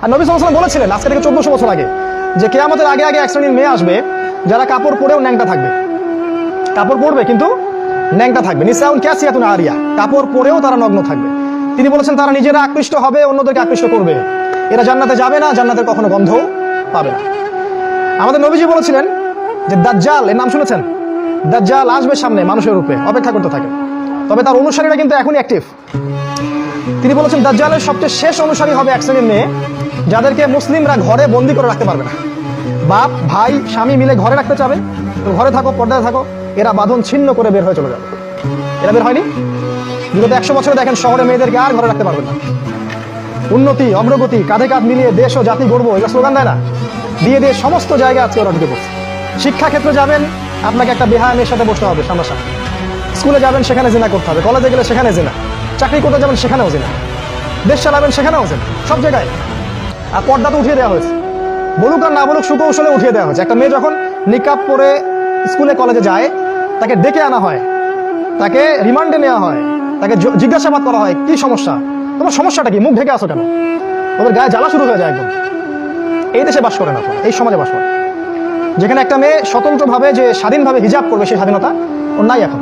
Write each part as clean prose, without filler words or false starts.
আর নবী সাল্লাল্লাহু আলাইহি ওয়াসাল্লাম বলেছিলেন আজকে থেকে 1400 বছর আগে যে কিয়ামতের আগে আগে এক শ্রেণীর মেয়ে আসবে যারা কাপড় পরেও ন্যাংটা থাকবে। কাপড় পরবে কিন্তু ন্যাংটা থাকবে। নিসাউন কাসিয়াতুন আরিয়া, কাপড় পরেও তারা নগ্ন থাকবে। তিনি বলেছেন তারা নিজেরা আকৃষ্ট হবে, অন্যদেরকে আকৃষ্ট করবে। এরা জান্নাতে যাবে না, জান্নাতের কখনো গন্ধ পাবে না। আমাদের নবীজি বলেছিলেন যে দাজ্জাল, এর নাম শুনেছেন? দাজ্জাল আসবে সামনে মানুষের রূপে, অপেক্ষা করতে থাকে। তবে তার অনুসারীরা কিন্তু এখনই অ্যাক্টিভ। তিনি বলেছেন দাজ্জালের সবচেয়ে শেষ অনুসারী হবে এক শ্রেণীর মেয়ে যাদেরকে মুসলিমরা ঘরে বন্দি করে রাখতে পারবে না। বাপ ভাই স্বামী মিলে ঘরে রাখতে চাবে, তো ঘরে থাকো, পর্দায় থাকো, এরা বাঁধন ছিন্ন করে বের হয়ে চলে যাবে। এরা বের হয়নি। বিগত 100 বছরে দেখেন শহরে মেয়েদেরকে আর ঘরে রাখতে পারবেন না। উন্নতি অগ্রগতি কাঁধে কাঁধ মিলিয়ে দেশ ও জাতি গড়বো, এটা স্লোগান দেয় না? দিয়ে দিয়ে সমস্ত জায়গায় আজকে ওরা ঢুকে পড়ছে। শিক্ষাক্ষেত্রে যাবেন, আপনাকে একটা বেহায়া মেয়ের সাথে বসতে হবে সামনাসামনি। স্কুলে যাবেন, সেখানে জিনা করতে হবে। কলেজে গেলে সেখানে জিনা। চাকরি করতে যাবেন, সেখানেও জিনা। দেশ চালাবেন, সেখানেও জিনা। সব জায়গায়। আর পর্দা তো উঠিয়ে দেওয়া হয়েছে, বলুক আর না বলুক সুকৌশলে উঠিয়ে দেওয়া হয়েছে। একটা মেয়ে যখন নিকাব পরে স্কুলে কলেজে যায়, তাকে ডেকে আনা হয়, তাকে রিমান্ডে নেওয়া হয়, তাকে জিজ্ঞাসাবাদ করা হয়, কি সমস্যা, তোমার সমস্যাটা কি, মুখ ঢেকে আসো কেন? ওদের গায়ে জ্বালা শুরু হয়ে যায় একদম। এই দেশে বাস করেন আপনারা, এই সমাজে বাস করেন, যেখানে একটা মেয়ে স্বতন্ত্রভাবে যে স্বাধীনভাবে হিজাব করবে সেই স্বাধীনতা ওর নাই এখন।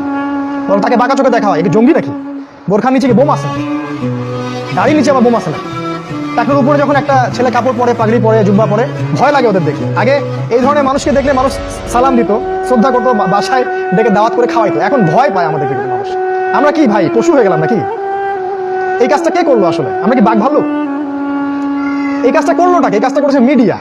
বরং তাকে বাঁকা চোখে দেখা হয়, এটা জঙ্গি নাকি? বোরখার নিচে কি বোম আছে? গাড়ির নিচে আবার বোম আছে না? টাকের উপরে যখন একটা ছেলে কাপড় পরে, পাগড়ি পরে, জুব্বা পরে, ভয় লাগে ওদের দেখে। আগে এই ধরনের মানুষকে দেখলে মানুষ সালাম দিত, শ্রদ্ধা করতো, বাসায় ডেকে দাওয়াত করে খাওয়াইতো। এখন ভয় পায় আমাদের দেখে মানুষ। আমরা কি ভাই পশু হয়ে গেলাম নাকি? এই কাজটা কে করলো আসলে? আমরা কি বাঘ ভাল্লুক? এই কাজটা করলোটাকে? এই কাজটা করেছে মিডিয়া।